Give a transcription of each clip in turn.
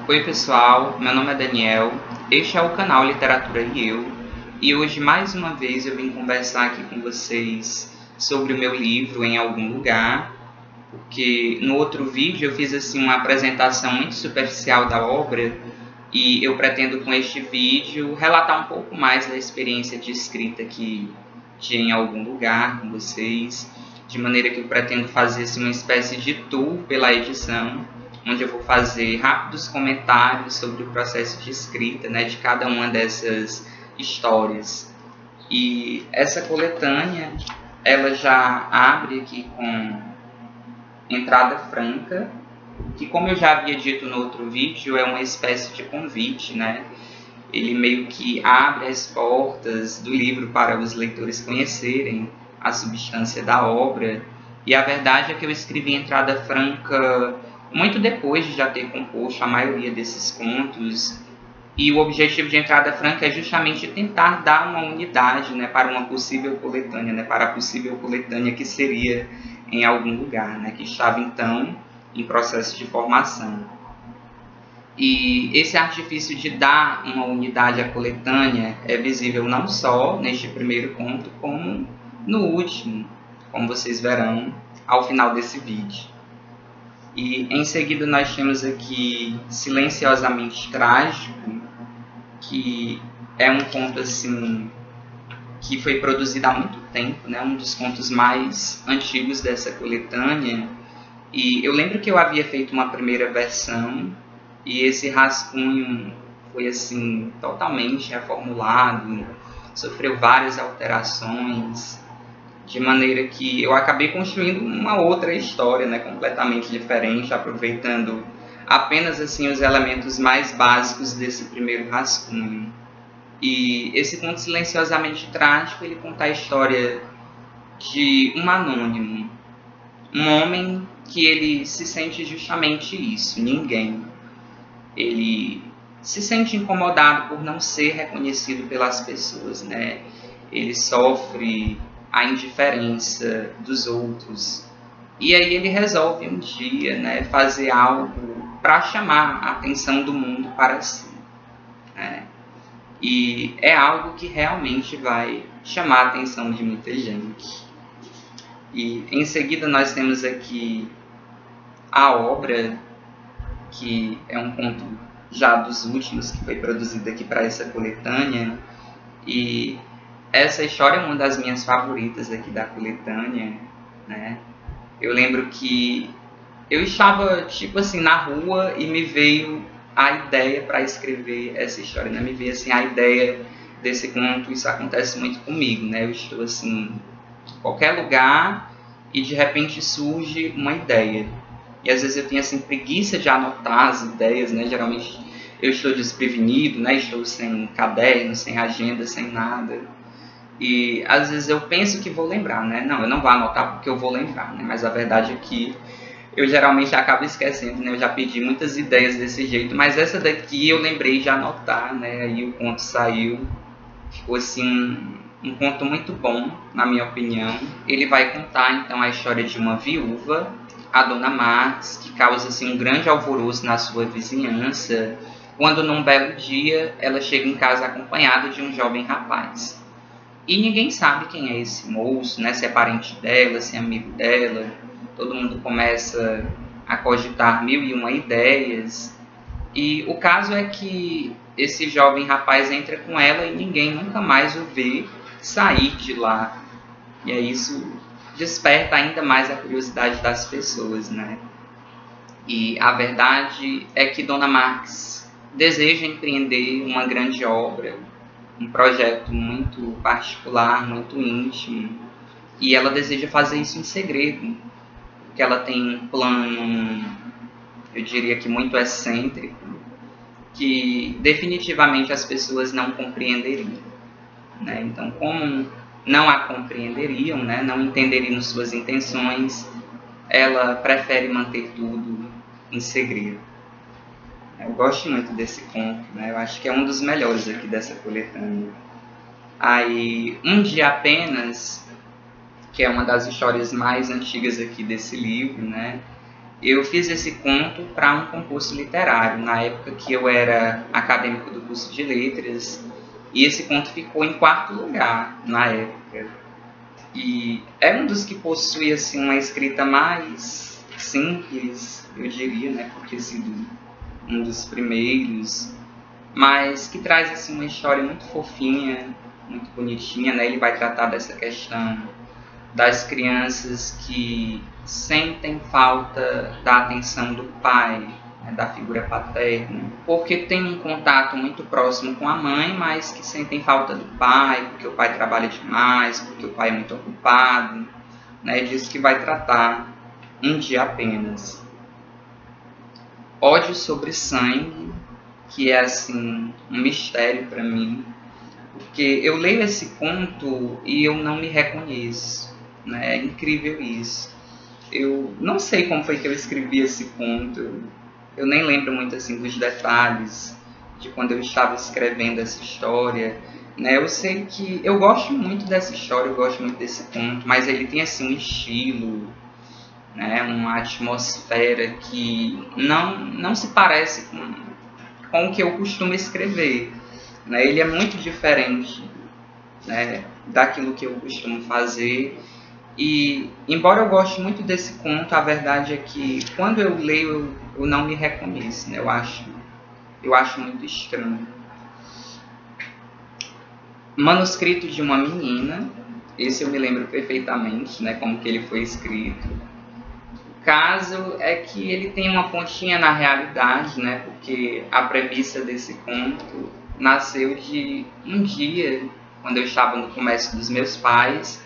Oi pessoal, meu nome é Daniel, este é o canal Literatura e Eu, e hoje mais uma vez eu vim conversar aqui com vocês sobre o meu livro Em Algum Lugar, porque no outro vídeo eu fiz assim uma apresentação muito superficial da obra e eu pretendo com este vídeo relatar um pouco mais da experiência de escrita aqui de Em Algum Lugar com vocês, de maneira que eu pretendo fazer assim, uma espécie de tour pela edição, onde eu vou fazer rápidos comentários sobre o processo de escrita, né, de cada uma dessas histórias. E essa coletânea, ela já abre aqui com entrada franca, que como eu já havia dito no outro vídeo, é uma espécie de convite, né? Ele meio que abre as portas do livro para os leitores conhecerem a substância da obra. E a verdade é que eu escrevi Entrada Franca muito depois de já ter composto a maioria desses contos, e o objetivo de Entrada Franca é justamente tentar dar uma unidade, né, para uma possível coletânea, né, para a possível coletânea que seria Em Algum Lugar, né, que estava então em processo de formação. E esse artifício de dar uma unidade à coletânea é visível não só neste primeiro conto, como no último, como vocês verão ao final desse vídeo. E em seguida nós temos aqui Silenciosamente Trágico, que é um conto assim que foi produzido há muito tempo, né? Um dos contos mais antigos dessa coletânea. E eu lembro que eu havia feito uma primeira versão e esse rascunho foi assim totalmente reformulado, sofreu várias alterações, de maneira que eu acabei construindo uma outra história, né, completamente diferente, aproveitando apenas assim os elementos mais básicos desse primeiro rascunho. E esse conto Silenciosamente Trágico, ele conta a história de um anônimo, um homem que ele se sente justamente isso, ninguém. Ele se sente incomodado por não ser reconhecido pelas pessoas, né? Ele sofre a indiferença dos outros. E aí ele resolve um dia, né, fazer algo para chamar a atenção do mundo para si, né? E é algo que realmente vai chamar a atenção de muita gente. E em seguida nós temos aqui a obra, que é um conto já dos últimos que foi produzido aqui para essa coletânea. E essa história é uma das minhas favoritas aqui da coletânea, né? Eu lembro que eu estava, tipo assim, na rua e me veio a ideia para escrever essa história, né? Me veio, assim, a ideia desse conto. Isso acontece muito comigo, né? Eu estou, assim, em qualquer lugar e, de repente, surge uma ideia. E, às vezes, eu tenho, assim, preguiça de anotar as ideias, né? Geralmente, eu estou desprevenido, né? Estou sem caderno, sem agenda, sem nada. E às vezes eu penso que vou lembrar, né? Não, eu não vou anotar porque eu vou lembrar, né? Mas a verdade é que eu geralmente acabo esquecendo, né? Eu já pedi muitas ideias desse jeito, mas essa daqui eu lembrei de anotar, né? Aí o conto saiu, ficou assim um conto muito bom, na minha opinião. Ele vai contar então a história de uma viúva, a Dona Marx, que causa assim um grande alvoroço na sua vizinhança, quando num belo dia ela chega em casa acompanhada de um jovem rapaz. E ninguém sabe quem é esse moço, né? Se é parente dela, se é amigo dela. Todo mundo começa a cogitar mil e uma ideias. E o caso é que esse jovem rapaz entra com ela e ninguém nunca mais o vê sair de lá. E aí isso desperta ainda mais a curiosidade das pessoas, né? E a verdade é que Dona Marx deseja empreender uma grande obra, um projeto muito particular, muito íntimo, e ela deseja fazer isso em segredo, porque ela tem um plano, eu diria que muito excêntrico, que definitivamente as pessoas não compreenderiam, né? Então, como não a compreenderiam, né, não entenderiam suas intenções, ela prefere manter tudo em segredo. Eu gosto muito desse conto, né? Eu acho que é um dos melhores aqui dessa coletânea. Aí, Um Dia Apenas, que é uma das histórias mais antigas aqui desse livro, né? Eu fiz esse conto para um concurso literário, na época que eu era acadêmico do curso de letras, e esse conto ficou em 4º lugar na época. E é um dos que possui assim, uma escrita mais simples, eu diria, né, por ter sido um dos primeiros, mas que traz assim, uma história muito fofinha, muito bonitinha, né? Ele vai tratar dessa questão das crianças que sentem falta da atenção do pai, né, da figura paterna, porque tem um contato muito próximo com a mãe, mas que sentem falta do pai, porque o pai trabalha demais, porque o pai é muito ocupado, né? Disso que vai tratar Um Dia Apenas. Ódio sobre Sangue, que é assim um mistério para mim, porque eu leio esse conto e eu não me reconheço, né? É incrível isso. Eu não sei como foi que eu escrevi esse conto, eu nem lembro muito assim dos detalhes de quando eu estava escrevendo essa história, né? Eu sei que eu gosto muito dessa história, eu gosto muito desse conto, mas ele tem assim um estilo, né? Uma atmosfera que não se parece com o que eu costumo escrever, né? Ele é muito diferente, né, daquilo que eu costumo fazer. E, embora eu goste muito desse conto, a verdade é que quando eu leio eu não me reconheço, né? Eu acho muito estranho. Manuscrito de uma Menina, esse eu me lembro perfeitamente, né, como que ele foi escrito. O caso é que ele tem uma pontinha na realidade, né, porque a premissa desse conto nasceu de um dia, quando eu estava no comércio dos meus pais,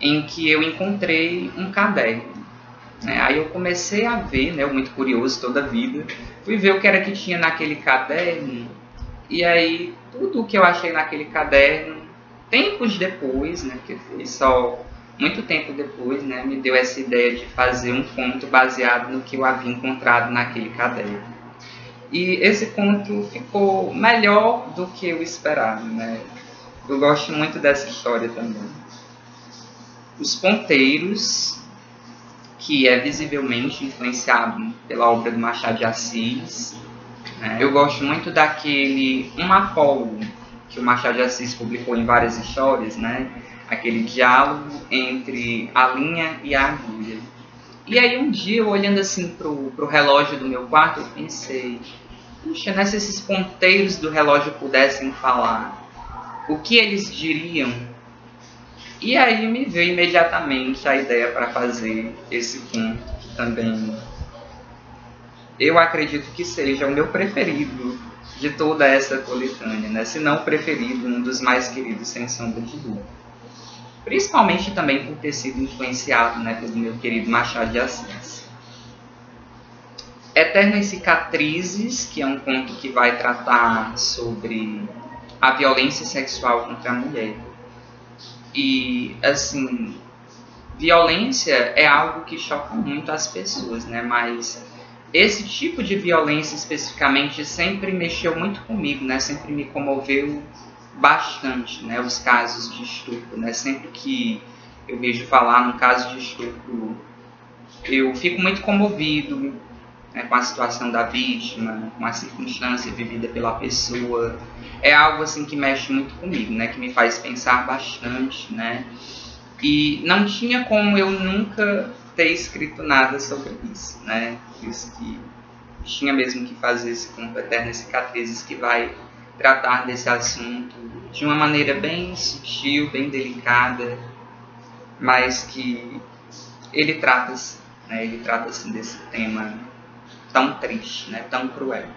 em que eu encontrei um caderno, né? Aí eu comecei a ver, né, eu muito curioso toda a vida, fui ver o que era que tinha naquele caderno, e aí tudo o que eu achei naquele caderno, tempos depois, né, que foi só muito tempo depois, né, me deu essa ideia de fazer um conto baseado no que eu havia encontrado naquele caderno. E esse conto ficou melhor do que eu esperava, né? Eu gosto muito dessa história também. Os Ponteiros, que é visivelmente influenciado pela obra do Machado de Assis, né? Eu gosto muito daquele Um Apólogo, que o Machado de Assis publicou em várias histórias, né? Aquele diálogo entre a linha e a agulha. E aí um dia, eu olhando assim pro relógio do meu quarto, eu pensei, puxa, né, se esses ponteiros do relógio pudessem falar, o que eles diriam? E aí me veio imediatamente a ideia para fazer esse conto, que também eu acredito que seja o meu preferido de toda essa coletânea, né? Se não o preferido, um dos mais queridos, sem sombra de dúvida. Principalmente também por ter sido influenciado, né, pelo meu querido Machado de Assis. Eternas Cicatrizes, que é um conto que vai tratar sobre a violência sexual contra a mulher. E, assim, violência é algo que choca muito as pessoas, né? Mas esse tipo de violência especificamente sempre mexeu muito comigo, né? Sempre me comoveu bastante, né? Os casos de estupro, né? Sempre que eu vejo falar num caso de estupro, eu fico muito comovido, né, com a situação da vítima, com a circunstância vivida pela pessoa. É algo assim que mexe muito comigo, né? Que me faz pensar bastante, né? E não tinha como eu nunca ter escrito nada sobre isso, né? Por isso que tinha mesmo que fazer esse conto Eternas Cicatrizes, que vai tratar desse assunto de uma maneira bem sutil, bem delicada, mas que ele trata, né? Ele trata assim, desse tema tão triste, né? Tão cruel.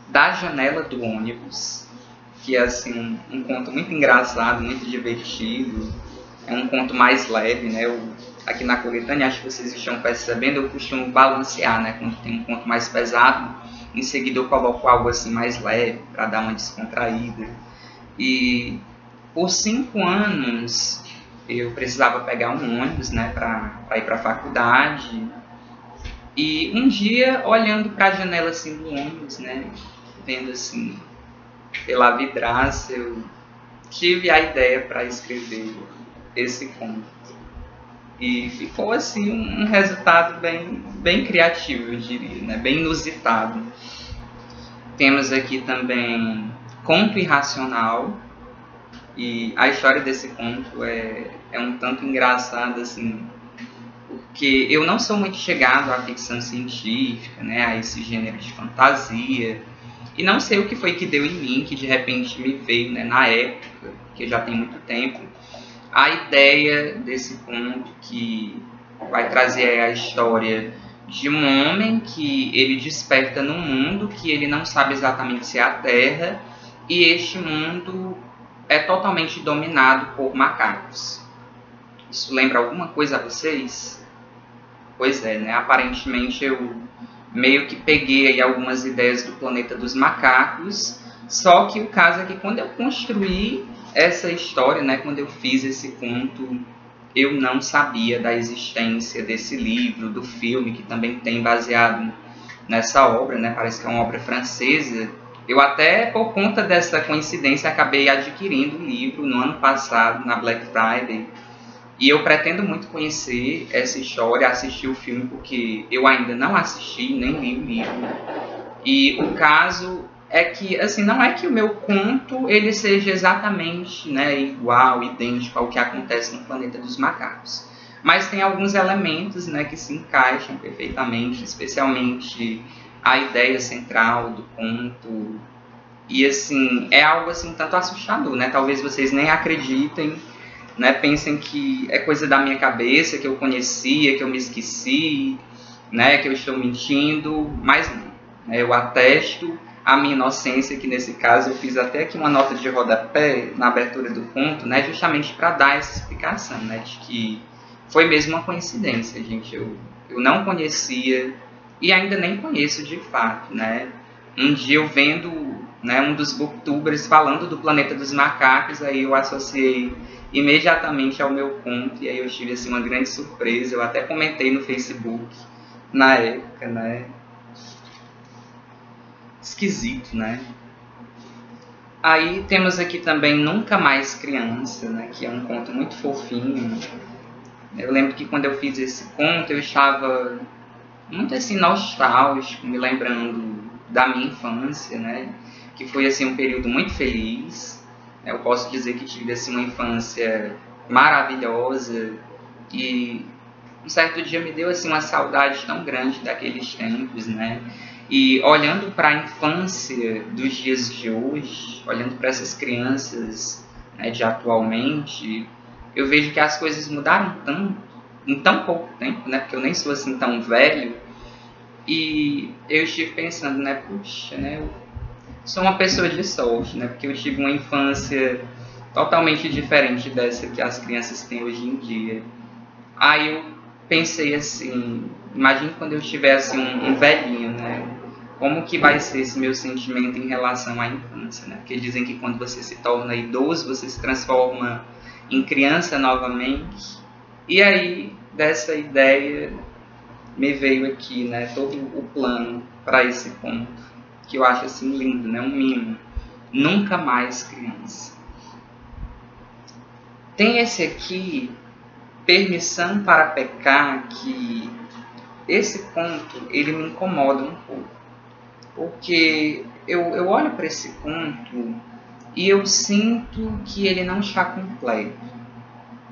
Da Janela do Ônibus, que é assim, um conto muito engraçado, muito divertido. É um conto mais leve, né? Aqui na coletânea, acho que vocês estão percebendo, eu costumo balancear, né? Quando tem um conto mais pesado, em seguida eu coloco algo assim mais leve, para dar uma descontraída. E por 5 anos eu precisava pegar um ônibus, né? Para ir para a faculdade. E um dia, olhando para a janela assim, do ônibus, né? Vendo assim, pela vidraça, eu tive a ideia para escrever esse conto. E ficou assim um resultado bem criativo, eu diria, né? Bem inusitado. Temos aqui também Conto Irracional, e a história desse conto é um tanto engraçada, assim, porque eu não sou muito chegado à ficção científica, né, a esse gênero de fantasia, e não sei o que foi que deu em mim, que de repente me veio, né, na época, que já tem muito tempo, a ideia desse conto que vai trazer a história de um homem que ele desperta num mundo que ele não sabe exatamente se é a Terra, e este mundo é totalmente dominado por macacos. Isso lembra alguma coisa a vocês? Pois é, né? Aparentemente eu meio que peguei aí algumas ideias do Planeta dos Macacos, só que o caso é que quando eu construí essa história, né, quando eu fiz esse conto, eu não sabia da existência desse livro, do filme, que também tem baseado nessa obra, né? Parece que é uma obra francesa. Eu até, por conta dessa coincidência, acabei adquirindo o livro no ano passado, na Black Friday. E eu pretendo muito conhecer essa história, assistir o filme, porque eu ainda não assisti, nem li o livro. E o caso é que, assim, não é que o meu conto ele seja exatamente, né, igual, idêntico ao que acontece no Planeta dos Macacos. Mas tem alguns elementos, né, que se encaixam perfeitamente, especialmente a ideia central do conto. E, assim, é algo, assim, tanto assustador, né? Talvez vocês nem acreditem, né? Pensem que é coisa da minha cabeça, que eu conhecia, que eu me esqueci, né? Que eu estou mentindo, mas não. Eu atesto a minha inocência, que nesse caso eu fiz até aqui uma nota de rodapé na abertura do conto, né? Justamente para dar essa explicação, né? De que foi mesmo uma coincidência, gente. Eu não conhecia e ainda nem conheço de fato, né? Um dia eu vendo, né, um dos booktubers falando do Planeta dos Macacos, aí eu associei imediatamente ao meu conto, e aí eu tive assim, uma grande surpresa. Eu até comentei no Facebook na época, né? Esquisito, né? Aí temos aqui também Nunca Mais Criança, né? Que é um conto muito fofinho. Eu lembro que quando eu fiz esse conto eu estava muito assim nostálgico, me lembrando da minha infância, né? Que foi assim um período muito feliz. Eu posso dizer que tive assim uma infância maravilhosa, e um certo dia me deu assim uma saudade tão grande daqueles tempos, né? E olhando para a infância dos dias de hoje, olhando para essas crianças, né, de atualmente, eu vejo que as coisas mudaram tanto, em tão pouco tempo, né? Porque eu nem sou assim tão velho. E eu estive pensando, né? Puxa, né? Eu sou uma pessoa de sorte, né? Porque eu tive uma infância totalmente diferente dessa que as crianças têm hoje em dia. Aí eu pensei assim, imagine quando eu tiver assim, um velhinho, né? Como que vai ser esse meu sentimento em relação à infância, né? Porque dizem que quando você se torna idoso, você se transforma em criança novamente. E aí, dessa ideia, me veio aqui, né, todo o plano para esse ponto, que eu acho assim lindo, né? Um mimo. Nunca Mais Criança. Tem esse aqui, Permissão para Pecar, que esse ponto, ele me incomoda um pouco. Porque eu olho para esse conto e eu sinto que ele não está completo.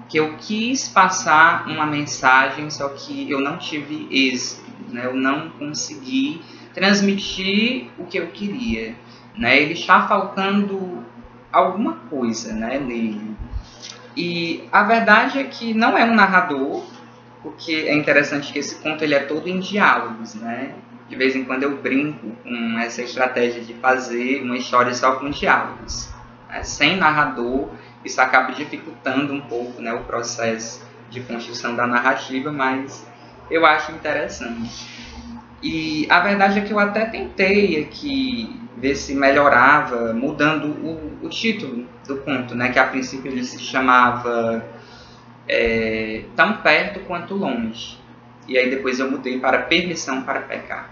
Que eu quis passar uma mensagem, só que eu não tive êxito, né? Eu não consegui transmitir o que eu queria, né? Ele está faltando alguma coisa, né, nele. E a verdade é que não é um narrador, porque é interessante que esse conto ele é todo em diálogos, né? De vez em quando eu brinco com essa estratégia de fazer uma história só com diálogos, né? Sem narrador, isso acaba dificultando um pouco, né, o processo de construção da narrativa, mas eu acho interessante. E a verdade é que eu até tentei aqui ver se melhorava, mudando o título do conto, né, que a princípio ele se chamava Tão Perto Quanto Longe. E aí depois eu mudei para Permissão para Pecar.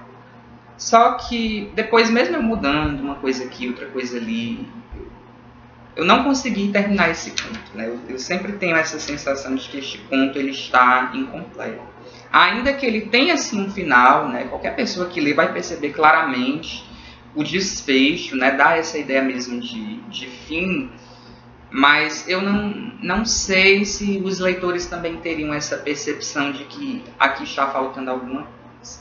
Só que depois, mesmo eu mudando uma coisa aqui, outra coisa ali, eu não consegui terminar esse conto, né? Eu sempre tenho essa sensação de que este conto ele está incompleto. Ainda que ele tenha assim um final, né? Qualquer pessoa que lê vai perceber claramente o desfecho, né? Dá essa ideia mesmo de fim, mas eu não sei se os leitores também teriam essa percepção de que aqui está faltando alguma coisa.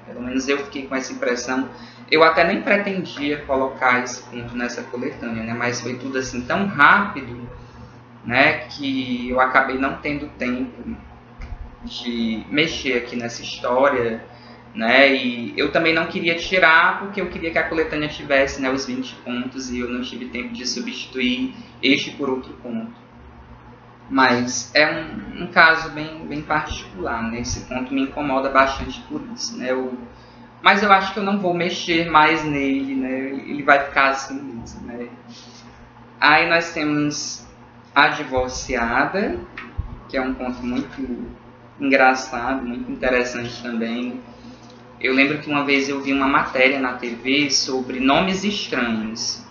Pelo menos eu fiquei com essa impressão. Eu até nem pretendia colocar esse conto nessa coletânea, né? Mas foi tudo assim tão rápido, né? Que eu acabei não tendo tempo de mexer aqui nessa história, né? E eu também não queria tirar porque eu queria que a coletânea tivesse, né, os 20 contos e eu não tive tempo de substituir este por outro conto. Mas é um caso bem particular, né? Esse conto me incomoda bastante por isso, né? Mas eu acho que eu não vou mexer mais nele, né? Ele vai ficar assim mesmo, né? Aí nós temos A Divorciada, que é um conto muito engraçado, muito interessante também. Eu lembro que uma vez eu vi uma matéria na TV sobre nomes estranhos.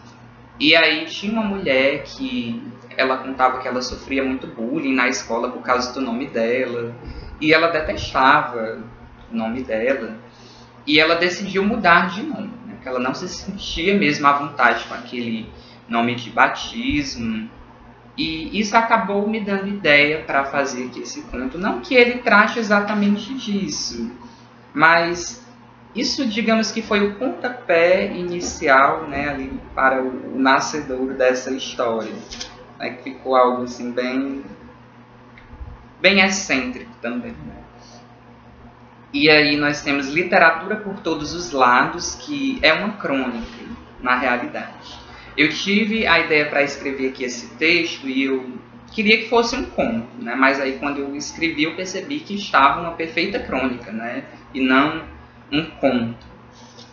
E aí tinha uma mulher que ela contava que ela sofria muito bullying na escola por causa do nome dela. E ela detestava o nome dela. E ela decidiu mudar de nome, né? Porque ela não se sentia mesmo à vontade com aquele nome de batismo. E isso acabou me dando ideia para fazer aqui esse conto. Não que ele trate exatamente disso, mas isso, digamos que foi o pontapé inicial, né, ali para o nascedor dessa história, né, que ficou algo assim bem excêntrico também, né? E aí nós temos Literatura por Todos os Lados, que é uma crônica, na realidade. Eu tive a ideia para escrever aqui esse texto e eu queria que fosse um conto, né? Mas aí quando eu escrevi eu percebi que estava uma perfeita crônica, né? E não um conto.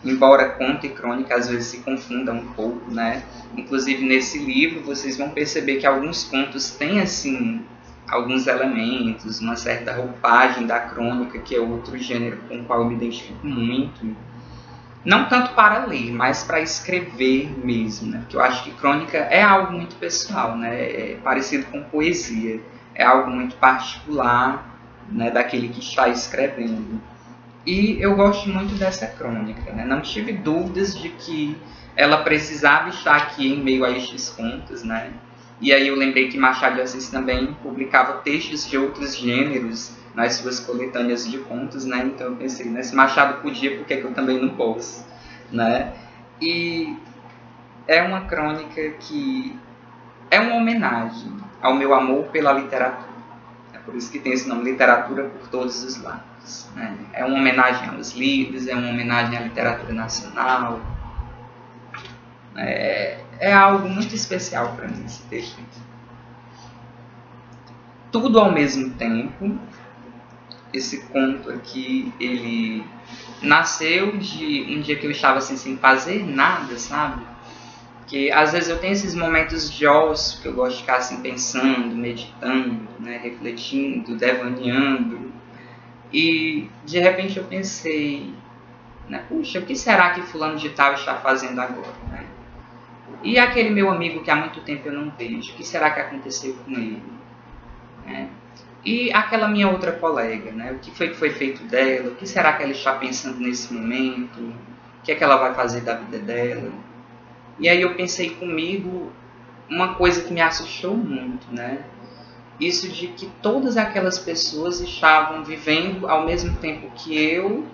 Embora conto e crônica às vezes se confundam um pouco, né? Inclusive nesse livro vocês vão perceber que alguns contos têm assim alguns elementos, uma certa roupagem da crônica, que é outro gênero com o qual eu me identifico muito. Não tanto para ler, mas para escrever mesmo, né? Porque eu acho que crônica é algo muito pessoal, né? É parecido com poesia, é algo muito particular, né, daquele que está escrevendo. E eu gosto muito dessa crônica, né? Não tive dúvidas de que ela precisava estar aqui em meio a estes contos, né? E aí eu lembrei que Machado de Assis também publicava textos de outros gêneros nas suas coletâneas de contos, né? Então eu pensei, né, se Machado podia, por que eu também não posso, né? E é uma crônica que é uma homenagem ao meu amor pela literatura. É por isso que tem esse nome, Literatura por Todos os Lados, né? É uma homenagem aos livros, é uma homenagem à literatura nacional. É algo muito especial para mim esse texto. Tudo ao mesmo tempo. Esse conto aqui, ele nasceu de um dia que eu estava assim, sem fazer nada, sabe? Porque às vezes eu tenho esses momentos de ócio que eu gosto de ficar assim pensando, meditando, né, refletindo, devaneando. E de repente eu pensei, né, puxa, o que será que fulano de tal está fazendo agora, né? E aquele meu amigo que há muito tempo eu não vejo, o que será que aconteceu com ele? Né? E aquela minha outra colega, né? O que foi feito dela? O que será que ela está pensando nesse momento? O que é que ela vai fazer da vida dela? E aí eu pensei comigo uma coisa que me assustou muito, né? Isso de que todas aquelas pessoas estavam vivendo ao mesmo tempo que eu,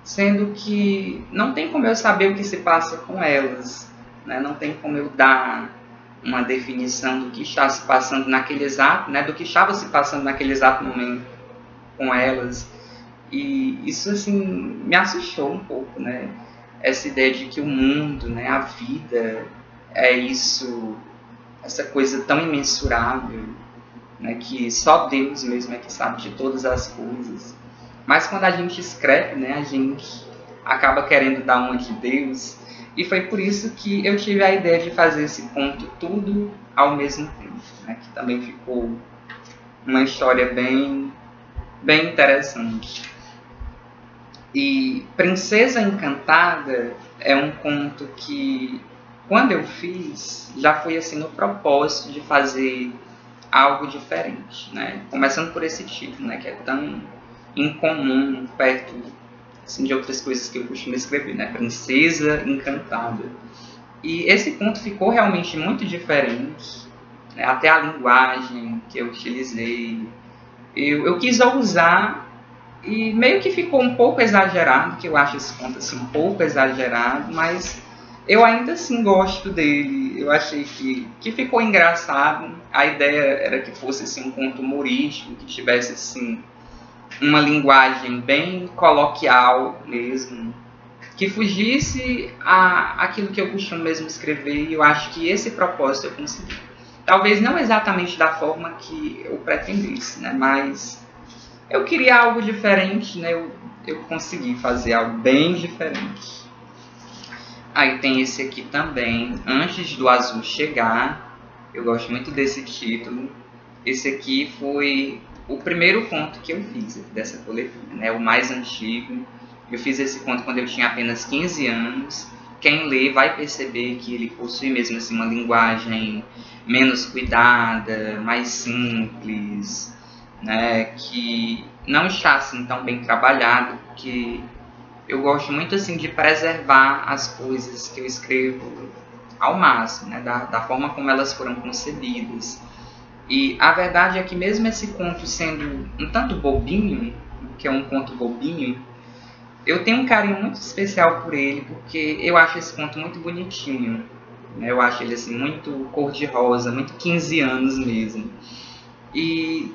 sendo que não tem como eu saber o que se passa com elas, né? Não tem como eu dar uma definição do que está se passando naquele exato, né? Do que estava se passando naquele exato momento com elas. E isso assim me assustou um pouco, né? Essa ideia de que o mundo, né, a vida é isso, essa coisa tão imensurável, né, que só Deus mesmo é que sabe de todas as coisas. Mas quando a gente escreve, né, a gente acaba querendo dar uma de Deus. E foi por isso que eu tive a ideia de fazer esse conto tudo ao mesmo tempo, né, que também ficou uma história bem interessante. E Princesa Encantada é um conto que quando eu fiz, já foi assim no propósito de fazer algo diferente, né? Começando por esse título, né, que é tão incomum perto assim, de outras coisas que eu costumo escrever, né? Princesa Encantada. E esse conto ficou realmente muito diferente, né? Até a linguagem que eu utilizei. Eu quis ousar e meio que ficou um pouco exagerado, que eu acho esse conto assim, um pouco exagerado, mas eu ainda assim gosto dele. Eu achei que ficou engraçado. A ideia era que fosse assim, um conto humorístico, que tivesse assim, uma linguagem bem coloquial mesmo, que fugisse aquilo que eu costumo mesmo escrever, e eu acho que esse propósito eu consegui. Talvez não exatamente da forma que eu pretendesse, né? Mas eu queria algo diferente, né? Eu consegui fazer algo bem diferente. Aí tem esse aqui também, Antes do Azul Chegar. Eu gosto muito desse título. Esse aqui foi o primeiro conto que eu fiz dessa coletânea, né? O mais antigo. Eu fiz esse conto quando eu tinha apenas 15 anos. Quem lê vai perceber que ele possui mesmo assim, uma linguagem menos cuidada, mais simples, né? Que não está assim, tão bem trabalhado, porque eu gosto muito assim, de preservar as coisas que eu escrevo ao máximo, né? Da forma como elas foram concebidas. E a verdade é que mesmo esse conto sendo um tanto bobinho, que é um conto bobinho, eu tenho um carinho muito especial por ele, porque eu acho esse conto muito bonitinho. Eu acho ele assim, muito cor-de-rosa, muito 15 anos mesmo. E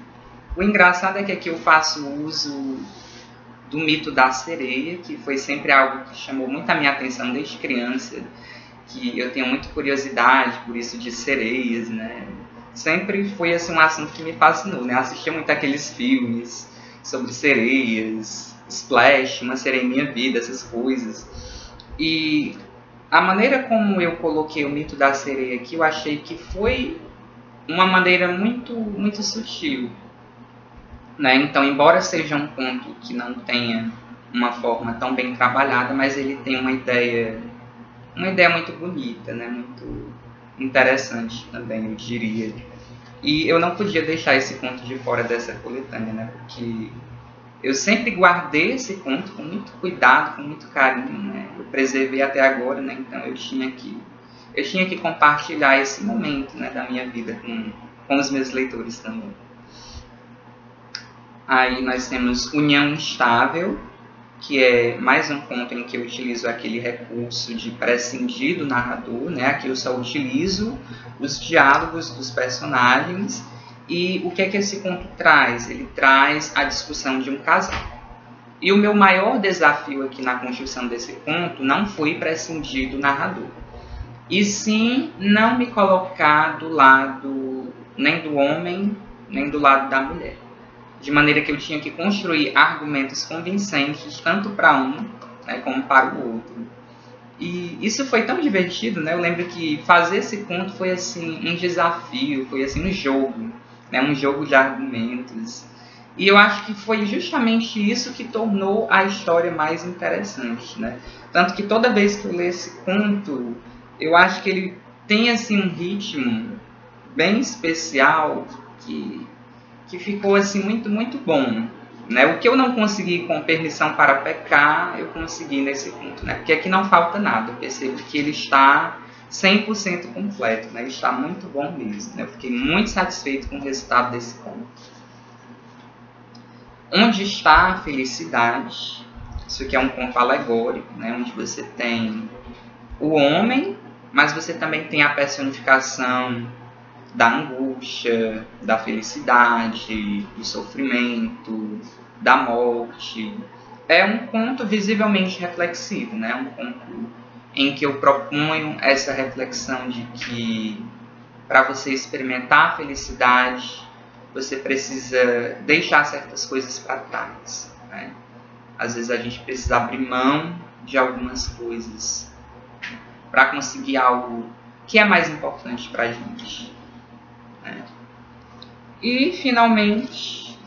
o engraçado é que aqui eu faço uso do mito da sereia, que foi sempre algo que chamou muito a minha atenção desde criança, que eu tenho muita curiosidade por isso de sereias, né? Sempre foi assim, um assunto que me fascinou, né? Assistia muito aqueles filmes sobre sereias, Splash, Uma Sereia em Minha Vida, essas coisas. E a maneira como eu coloquei o mito da sereia aqui, eu achei que foi uma maneira muito sutil, né? Então, embora seja um conto que não tenha uma forma tão bem trabalhada, mas ele tem uma ideia muito bonita, né? Muito interessante também, eu diria. E eu não podia deixar esse conto de fora dessa coletânea, né? Porque eu sempre guardei esse conto com muito cuidado, com muito carinho, né? Eu preservei até agora, né? Então eu tinha que compartilhar esse momento, né, da minha vida com os meus leitores também. Aí nós temos União Instável, que é mais um conto em que eu utilizo aquele recurso de prescindir do narrador, né? Aqui eu só utilizo os diálogos dos personagens. E o que é que esse conto traz? Ele traz a discussão de um casal. E o meu maior desafio aqui na construção desse conto não foi prescindir do narrador, e sim não me colocar do lado nem do homem, nem do lado da mulher. De maneira que eu tinha que construir argumentos convincentes tanto para um, né, como para o outro. E isso foi tão divertido, né? Eu lembro que fazer esse conto foi assim um desafio, foi assim um jogo, né? Um jogo de argumentos. E eu acho que foi justamente isso que tornou a história mais interessante, né? Tanto que toda vez que eu leio esse conto, eu acho que ele tem assim um ritmo bem especial que ficou assim muito bom, né? O que eu não consegui com Permissão para Pecar, eu consegui nesse conto, né? Porque aqui não falta nada. Eu percebo que ele está 100% completo, né? Ele está muito bom mesmo, né? Eu fiquei muito satisfeito com o resultado desse conto. Onde está a felicidade? Isso aqui é um conto alegórico, né? Onde você tem o homem, mas você também tem a personificação da angústia, da felicidade, do sofrimento, da morte. É um conto visivelmente reflexivo, né? Um conto em que eu proponho essa reflexão de que para você experimentar a felicidade, você precisa deixar certas coisas para trás, né? Às vezes a gente precisa abrir mão de algumas coisas para conseguir algo que é mais importante para a gente. E, finalmente,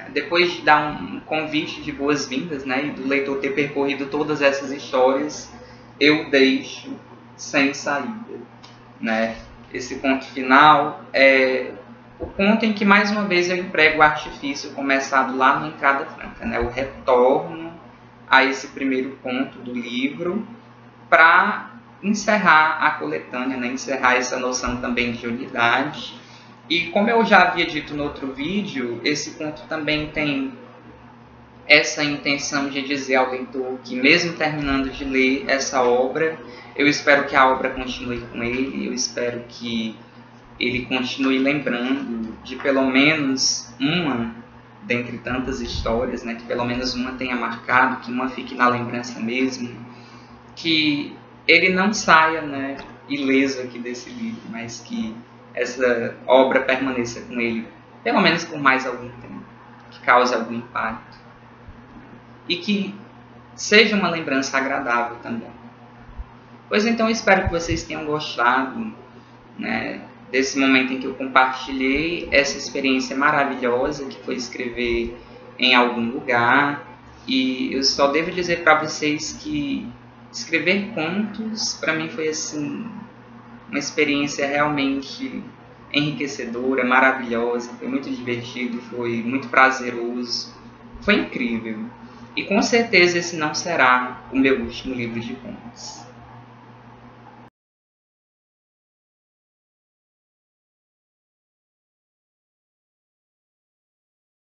depois de dar um convite de boas-vindas, né, e do leitor ter percorrido todas essas histórias, eu deixo sem saída, né? Esse ponto final é o ponto em que, mais uma vez, eu emprego o artifício começado lá no Entrada Franca, né? O retorno a esse primeiro ponto do livro para encerrar a coletânea, né? Encerrar essa noção também de unidade. E como eu já havia dito no outro vídeo, esse ponto também tem essa intenção de dizer ao leitor que, mesmo terminando de ler essa obra, eu espero que a obra continue com ele, eu espero que ele continue lembrando de pelo menos uma, dentre tantas histórias, né, que pelo menos uma tenha marcado, que uma fique na lembrança mesmo, que ele não saia, né, ileso aqui desse livro, mas que essa obra permaneça com ele, pelo menos por mais algum tempo, que cause algum impacto. E que seja uma lembrança agradável também. Pois então, eu espero que vocês tenham gostado, né, desse momento em que eu compartilhei essa experiência maravilhosa que foi escrever em algum lugar. E eu só devo dizer para vocês que escrever contos, para mim, foi assim, uma experiência realmente enriquecedora, maravilhosa, foi muito divertido, foi muito prazeroso, foi incrível. E com certeza esse não será o meu último livro de contos.